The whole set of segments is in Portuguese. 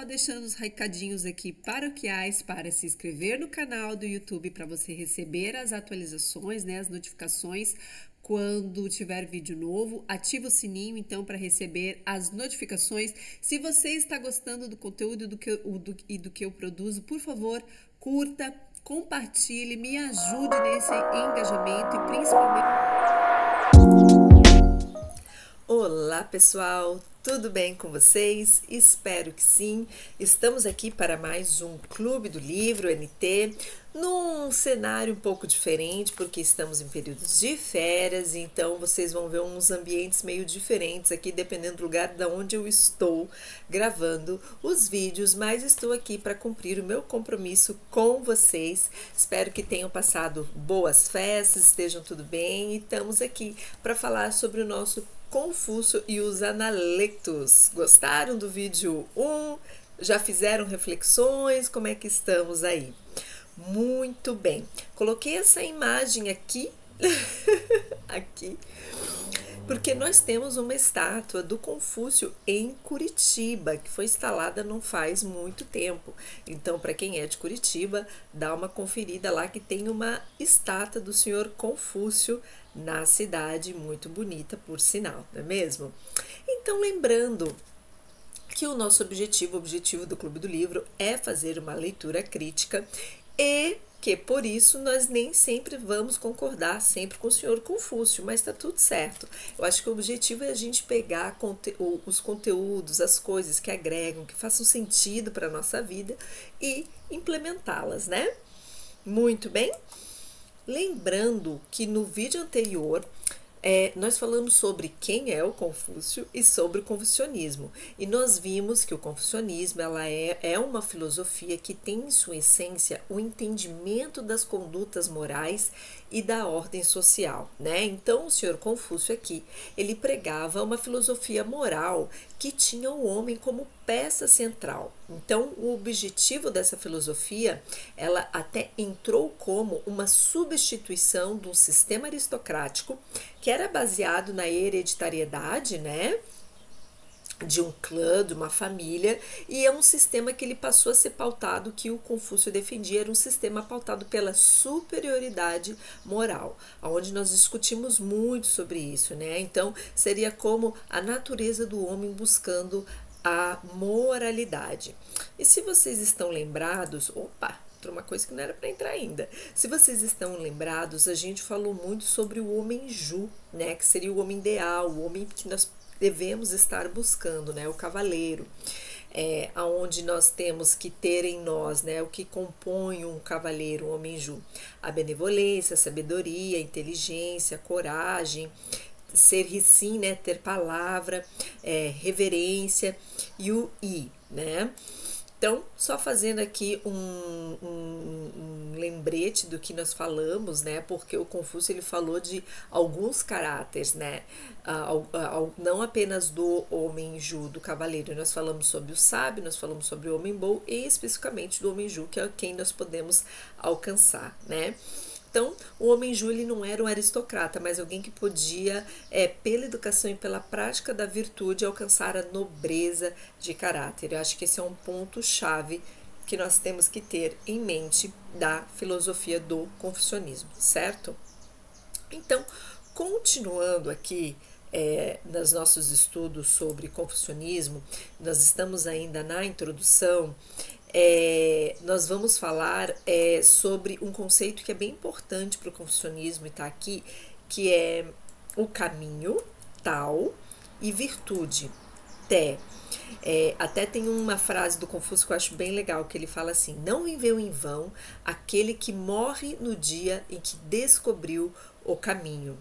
só deixando os recadinhos aqui paroquiais para se inscrever no canal do YouTube para você receber as atualizações, né, as notificações quando tiver vídeo novo. Ativa o sininho então para receber as notificações. Se você está gostando do conteúdo do que eu produzo, por favor, curta, compartilhe, me ajude nesse engajamento e principalmente... Olá pessoal, tudo bem com vocês? Espero que sim. Estamos aqui para mais um Clube do Livro NT, num cenário um pouco diferente, porque estamos em períodos de férias, então vocês vão ver uns ambientes meio diferentes aqui, dependendo do lugar de onde eu estou gravando os vídeos, mas estou aqui para cumprir o meu compromisso com vocês. Espero que tenham passado boas festas, estejam tudo bem, e estamos aqui para falar sobre o nosso Confúcio e os Analectos. Gostaram do vídeo 1? Já fizeram reflexões? Como é que estamos aí? Muito bem. Coloquei essa imagem aqui, aqui, porque nós temos uma estátua do Confúcio em Curitiba, que foi instalada não faz muito tempo. Então, para quem é de Curitiba, dá uma conferida lá que tem uma estátua do senhor Confúcio na cidade, muito bonita, por sinal, não é mesmo? Então, lembrando que o nosso objetivo, o objetivo do Clube do Livro, é fazer uma leitura crítica e que por isso nós nem sempre vamos concordar sempre com o senhor Confúcio, mas está tudo certo. Eu acho que o objetivo é a gente pegar os conteúdos, as coisas que agregam, que façam sentido para a nossa vida e implementá-las, né? Muito bem? Lembrando que no vídeo anterior nós falamos sobre quem é o Confúcio e sobre o confucionismo. E nós vimos que o confucionismo é uma filosofia que tem em sua essência o entendimento das condutas morais e da ordem social, né? Então, o senhor Confúcio aqui, ele pregava uma filosofia moral que tinha o homem como peça central. Então, o objetivo dessa filosofia, ela até entrou como uma substituição de um sistema aristocrático que era baseado na hereditariedade, né? De um clã, de uma família, e é um sistema que ele passou a ser pautado, que o Confúcio defendia, era um sistema pautado pela superioridade moral, onde nós discutimos muito sobre isso, né? Então, seria como a natureza do homem buscando a moralidade. E se vocês estão lembrados, uma coisa que não era para entrar ainda. Se vocês estão lembrados, a gente falou muito sobre o homem Ju, né? Que seria o homem ideal, o homem que nós devemos estar buscando, né? O cavaleiro, aonde nós temos que ter em nós, né? O que compõe um cavaleiro, um homem Ju: a benevolência, a sabedoria, a inteligência, a coragem, ser sim, né? Ter palavra, reverência e o né? Então, só fazendo aqui um lembrete do que nós falamos, né? Porque o Confúcio ele falou de alguns caráteres, né? Não apenas do homem Ju, do cavaleiro. Nós falamos sobre o sábio, nós falamos sobre o homem bom e especificamente do homem Ju, que é quem nós podemos alcançar, né? Então, o homem Ju ele não era um aristocrata, mas alguém que podia, pela educação e pela prática da virtude, alcançar a nobreza de caráter. Eu acho que esse é um ponto-chave que nós temos que ter em mente da filosofia do confucionismo, certo? Então, continuando aqui nos nossos estudos sobre confucionismo, nós estamos ainda na introdução. Nós vamos falar sobre um conceito que é bem importante para o confucionismo e está aqui, que é o caminho, tal, e virtude, té. Até tem uma frase do Confúcio que eu acho bem legal, que ele fala assim: não viveu em vão aquele que morre no dia em que descobriu o caminho.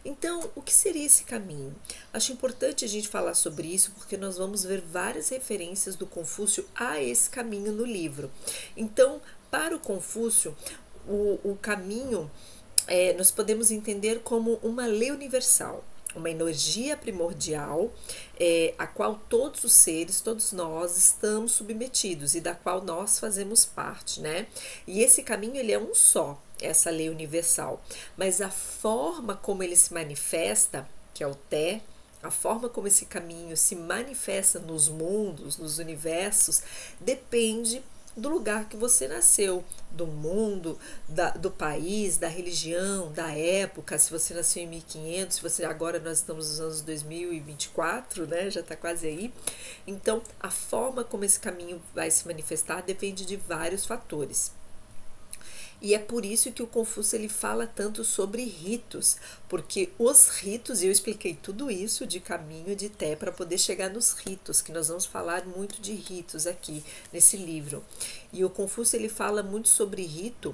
Então, o que seria esse caminho? Acho importante a gente falar sobre isso, porque nós vamos ver várias referências do Confúcio a esse caminho no livro. Então, para o Confúcio, o caminho nós podemos entender como uma lei universal, uma energia primordial a qual todos os seres, todos nós estamos submetidos e da qual nós fazemos parte, né? E esse caminho ele é um só, essa lei universal, mas a forma como ele se manifesta, que é o té, A forma como esse caminho se manifesta nos mundos, nos universos, depende do lugar que você nasceu, do mundo, do país, da religião, da época. Se você nasceu em 1500, se você agora nós estamos nos anos 2024, né? Já está quase aí. Então, a forma como esse caminho vai se manifestar depende de vários fatores. E é por isso que o Confúcio ele fala tanto sobre ritos, porque os ritos, e eu expliquei tudo isso de caminho de Té para poder chegar nos ritos, que nós vamos falar muito de ritos aqui nesse livro. E o Confúcio ele fala muito sobre rito,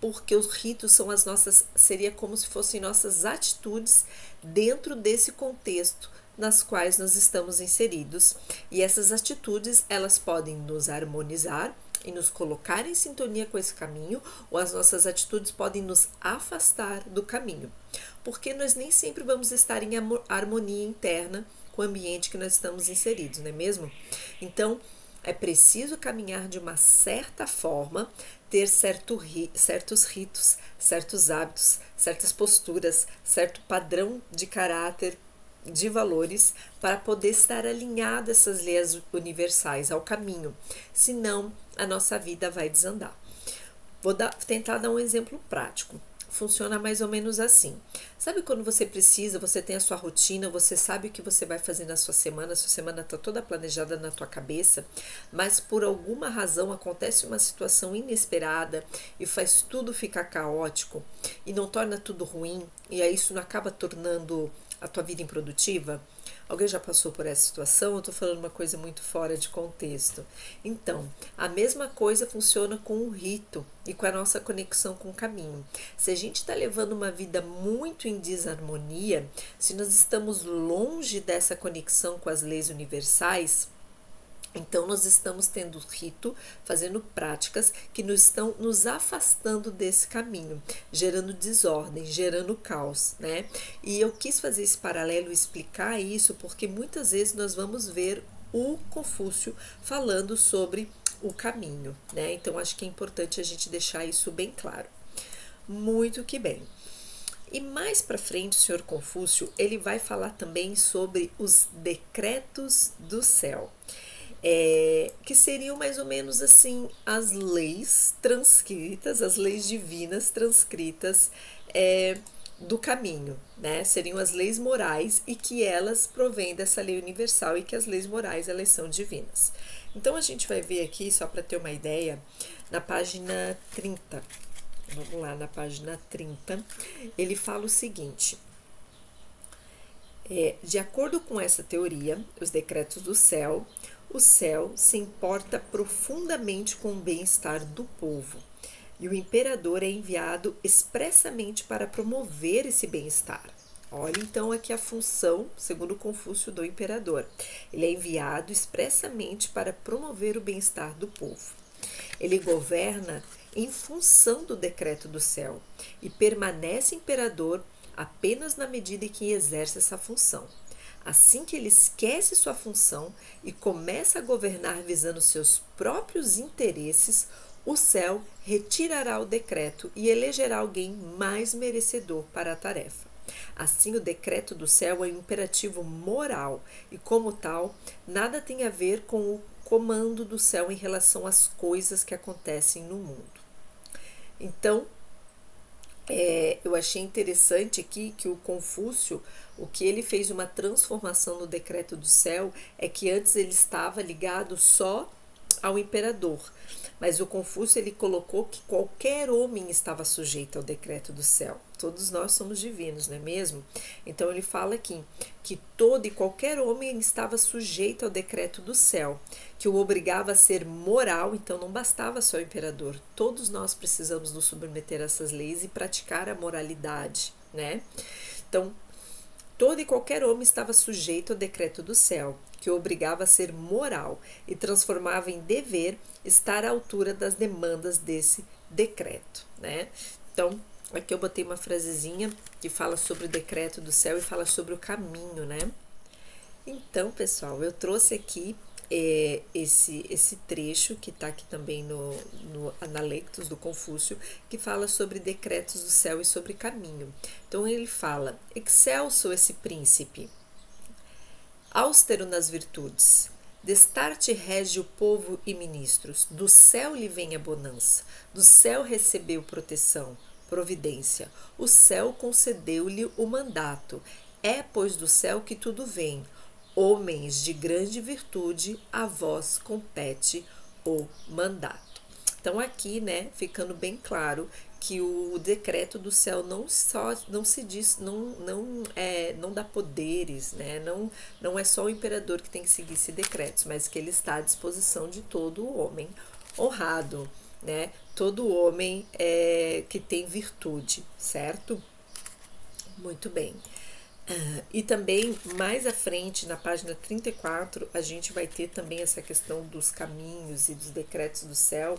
porque os ritos são as nossas, seria como se fossem nossas atitudes dentro desse contexto nas quais nós estamos inseridos. E essas atitudes, elas podem nos harmonizar e nos colocar em sintonia com esse caminho, ou as nossas atitudes podem nos afastar do caminho, porque nós nem sempre vamos estar em harmonia interna com o ambiente que nós estamos inseridos, não é mesmo? Então, é preciso caminhar de uma certa forma, ter certos ritos, certos hábitos, certas posturas, certo padrão de caráter, de valores, para poder estar alinhado a essas leis universais, ao caminho. Senão, a nossa vida vai desandar. Vou tentar dar um exemplo prático. Funciona mais ou menos assim. Sabe quando você precisa, você tem a sua rotina, você sabe o que você vai fazer na sua semana está toda planejada na tua cabeça, mas por alguma razão acontece uma situação inesperada e faz tudo ficar caótico e não torna tudo ruim, e aí isso não acaba tornando a tua vida improdutiva? Alguém já passou por essa situação? Eu estou falando uma coisa muito fora de contexto. Então, a mesma coisa funciona com o rito e com a nossa conexão com o caminho. Se a gente está levando uma vida muito em desarmonia, se nós estamos longe dessa conexão com as leis universais, então nós estamos tendo rito, fazendo práticas que nos estão nos afastando desse caminho, gerando desordem, gerando caos, né? E eu quis fazer esse paralelo, explicar isso, porque muitas vezes nós vamos ver o Confúcio falando sobre o caminho, né? Então acho que é importante a gente deixar isso bem claro. Muito que bem. E mais para frente, o senhor Confúcio, ele vai falar também sobre os decretos do céu. Que seriam mais ou menos assim as leis transcritas, as leis divinas transcritas do caminho, né? Seriam as leis morais e que elas provêm dessa lei universal e que as leis morais elas são divinas. Então a gente vai ver aqui, só para ter uma ideia, na página 30. Vamos lá, na página 30, ele fala o seguinte: de acordo com essa teoria, os decretos do céu, o céu se importa profundamente com o bem-estar do povo, e o imperador é enviado expressamente para promover esse bem-estar. Olha então aqui a função, segundo Confúcio, do imperador. Ele é enviado expressamente para promover o bem-estar do povo. Ele governa em função do decreto do céu e permanece imperador apenas na medida em que exerce essa função. Assim que ele esquece sua função e começa a governar visando seus próprios interesses, o céu retirará o decreto e elegerá alguém mais merecedor para a tarefa. Assim, o decreto do céu é um imperativo moral e, como tal, nada tem a ver com o comando do céu em relação às coisas que acontecem no mundo. Então, eu achei interessante aqui que o Confúcio, o que ele fez uma transformação no decreto do céu é que antes ele estava ligado só ao imperador, mas o Confúcio ele colocou que qualquer homem estava sujeito ao decreto do céu. Todos nós somos divinos, não é mesmo? Então ele fala aqui que todo e qualquer homem estava sujeito ao decreto do céu, que o obrigava a ser moral, então não bastava só o imperador. Todos nós precisamos nos submeter a essas leis e praticar a moralidade, né? Então, todo e qualquer homem estava sujeito ao decreto do céu, que o obrigava a ser moral e transformava em dever estar à altura das demandas desse decreto, né? Então, aqui eu botei uma frasezinha que fala sobre o decreto do céu e fala sobre o caminho, né? Então, pessoal, eu trouxe aqui esse trecho que está aqui também no Analectos do Confúcio, que fala sobre decretos do céu e sobre caminho. Então ele fala: excelso esse príncipe, austero nas virtudes. Destarte rege o povo e ministros, do céu lhe vem a bonança, do céu recebeu proteção, providência, o céu concedeu-lhe o mandato, é pois do céu que tudo vem, homens de grande virtude, a vós compete o mandato. Então aqui, né, ficando bem claro que o decreto do céu não se diz, não dá poderes, né? Não é só o imperador que tem que seguir esse decreto, mas que ele está à disposição de todo homem honrado, né? Todo homem que tem virtude, certo? Muito bem. E também mais à frente, na página 34, a gente vai ter também essa questão dos caminhos e dos decretos do céu,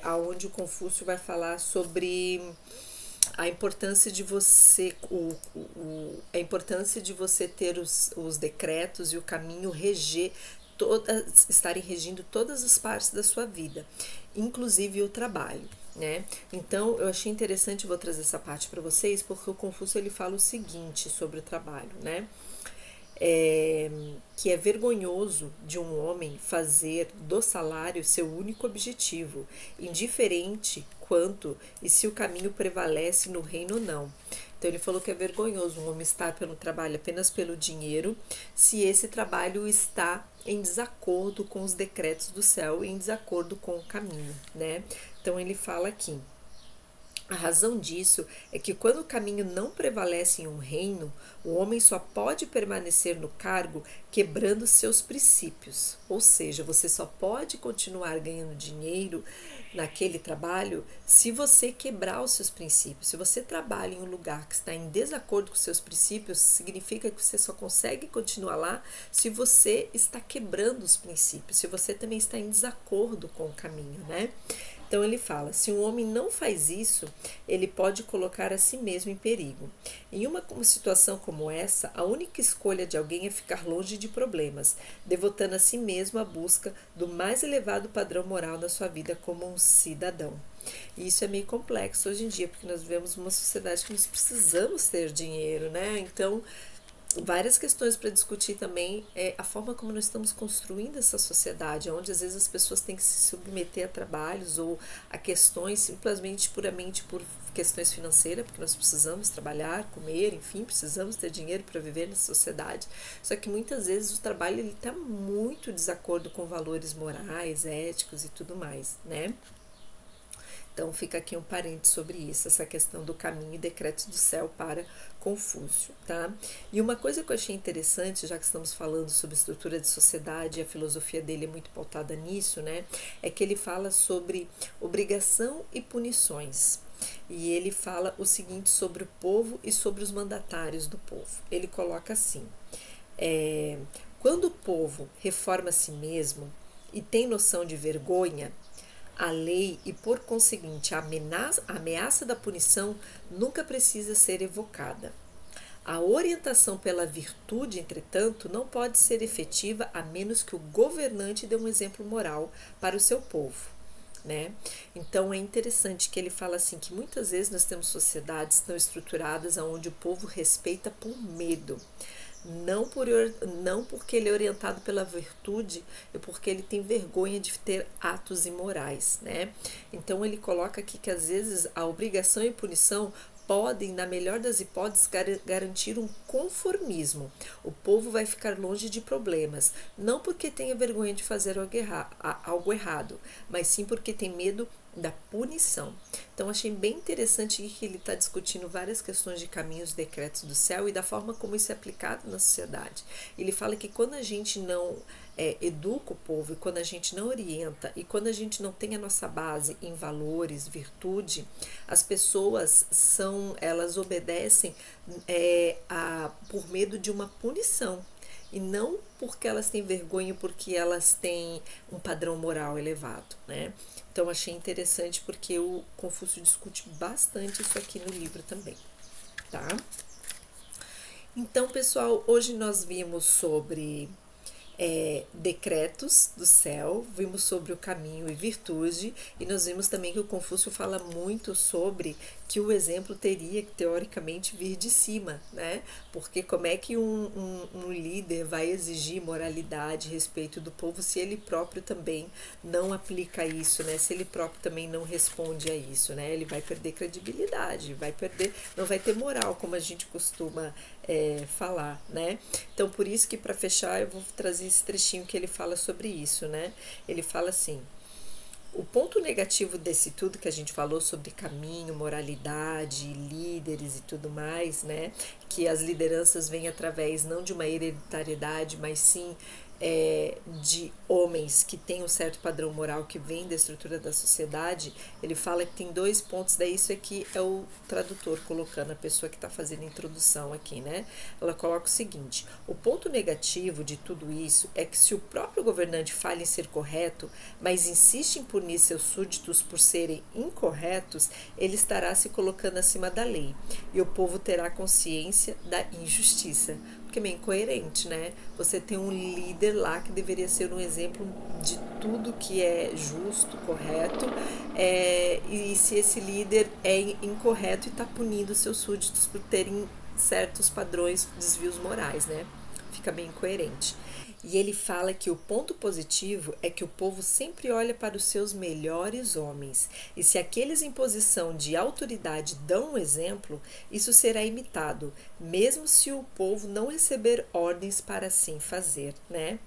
aonde o Confúcio vai falar sobre a importância de você a importância de você ter os decretos e o caminho estarem regindo todas as partes da sua vida, inclusive o trabalho, né? Então eu achei interessante, vou trazer essa parte para vocês, porque o Confúcio ele fala o seguinte sobre o trabalho, né? Que é vergonhoso de um homem fazer do salário seu único objetivo, indiferente quanto e se o caminho prevalece no reino ou não. Então ele falou que é vergonhoso um homem estar pelo trabalho apenas pelo dinheiro, se esse trabalho está em desacordo com os decretos do céu e em desacordo com o caminho, né? Então ele fala aqui: a razão disso é que quando o caminho não prevalece em um reino, o homem só pode permanecer no cargo quebrando seus princípios. Ou seja, você só pode continuar ganhando dinheiro naquele trabalho se você quebrar os seus princípios. Se você trabalha em um lugar que está em desacordo com seus princípios, significa que você só consegue continuar lá se você está quebrando os princípios, se você também está em desacordo com o caminho, né? Então ele fala, se um homem não faz isso, ele pode colocar a si mesmo em perigo. Em uma situação como essa, a única escolha de alguém é ficar longe de problemas, devotando a si mesmo à busca do mais elevado padrão moral na sua vida como um cidadão. E isso é meio complexo hoje em dia, porque nós vivemos uma sociedade que nós precisamos ter dinheiro, né? Então, várias questões para discutir também é a forma como nós estamos construindo essa sociedade, onde às vezes as pessoas têm que se submeter a trabalhos ou a questões simplesmente puramente por questões financeiras, porque nós precisamos trabalhar, comer, enfim, precisamos ter dinheiro para viver nessa sociedade. Só que muitas vezes o trabalho ele está muito em desacordo com valores morais, éticos e tudo mais, né? Então fica aqui um parênteses sobre isso, essa questão do caminho e decretos do céu para Confúcio, tá? E uma coisa que eu achei interessante, já que estamos falando sobre estrutura de sociedade, e a filosofia dele é muito pautada nisso, né? É que ele fala sobre obrigação e punições. E ele fala o seguinte sobre o povo e sobre os mandatários do povo. Ele coloca assim: quando o povo reforma a si mesmo e tem noção de vergonha, a lei e, por conseguinte, a ameaça da punição nunca precisa ser evocada. A orientação pela virtude, entretanto, não pode ser efetiva a menos que o governante dê um exemplo moral para o seu povo, né? Então é interessante que ele fala assim que muitas vezes nós temos sociedades tão estruturadas onde o povo respeita por medo. Não porque ele é orientado pela virtude e porque ele tem vergonha de ter atos imorais, né? Então ele coloca aqui que às vezes a obrigação e punição podem, na melhor das hipóteses, garantir um conformismo. O povo vai ficar longe de problemas, não porque tenha vergonha de fazer algo errado, mas sim porque tem medo da punição. Então achei bem interessante que ele está discutindo várias questões de caminhos, decretos do céu e da forma como isso é aplicado na sociedade. Ele fala que quando a gente não educa o povo, e quando a gente não orienta, e quando a gente não tem a nossa base em valores, virtude, as pessoas elas obedecem por medo de uma punição. E não porque elas têm vergonha, porque elas têm um padrão moral elevado, né? Então achei interessante porque o Confúcio discute bastante isso aqui no livro também, tá? Então, pessoal, hoje nós vimos sobre decretos do céu, vimos sobre o caminho e virtude, e nós vimos também que o Confúcio fala muito sobre que o exemplo teria que teoricamente vir de cima, né? Porque como é que um líder vai exigir moralidade, respeito do povo se ele próprio também não aplica isso, né? Se ele próprio também não responde a isso, né? Ele vai perder credibilidade, vai perder, não vai ter moral, como a gente costuma falar, né? Então, por isso que para fechar eu vou trazer esse trechinho que ele fala sobre isso, né? Ele fala assim: o ponto negativo desse tudo que a gente falou sobre caminho, moralidade, líderes e tudo mais, né? Que as lideranças vêm através não de uma hereditariedade, mas sim de homens que têm um certo padrão moral que vem da estrutura da sociedade. Ele fala que tem 2 pontos, daí isso aqui é o tradutor colocando, a pessoa que está fazendo a introdução aqui, né? Ela coloca o seguinte: o ponto negativo de tudo isso é que se o próprio governante falha em ser correto, mas insiste em punir seus súditos por serem incorretos, ele estará se colocando acima da lei, e o povo terá consciência da injustiça. Porque é meio incoerente, né? Você tem um líder lá que deveria ser um exemplo de tudo que é justo, correto, e se esse líder é incorreto e está punindo seus súditos por terem certos padrões, desvios morais, né? Fica bem incoerente. E ele fala que o ponto positivo é que o povo sempre olha para os seus melhores homens, e se aqueles em posição de autoridade dão um exemplo, isso será imitado, mesmo se o povo não receber ordens para assim fazer, né?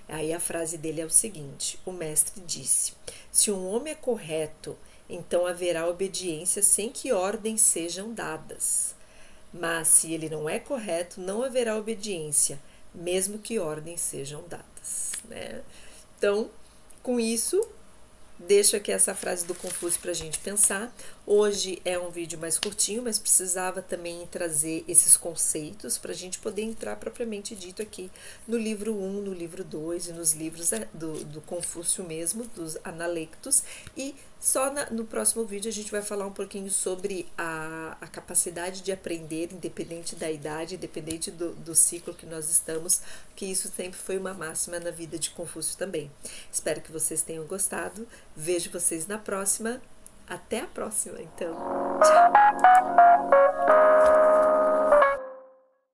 Aí a frase dele é o seguinte: o mestre disse: se um homem é correto, então haverá obediência sem que ordens sejam dadas. Mas se ele não é correto, não haverá obediência, mesmo que ordens sejam dadas, né? Então, com isso, deixo aqui essa frase do Confúcio para a gente pensar. Hoje é um vídeo mais curtinho, mas precisava também trazer esses conceitos para a gente poder entrar propriamente dito aqui no livro 1, no livro 2 e nos livros do Confúcio mesmo, dos Analectos. E só no próximo vídeo a gente vai falar um pouquinho sobre a capacidade de aprender, independente da idade, independente do ciclo que nós estamos, que isso sempre foi uma máxima na vida de Confúcio também. Espero que vocês tenham gostado. Vejo vocês na próxima. Até a próxima, então. Tchau!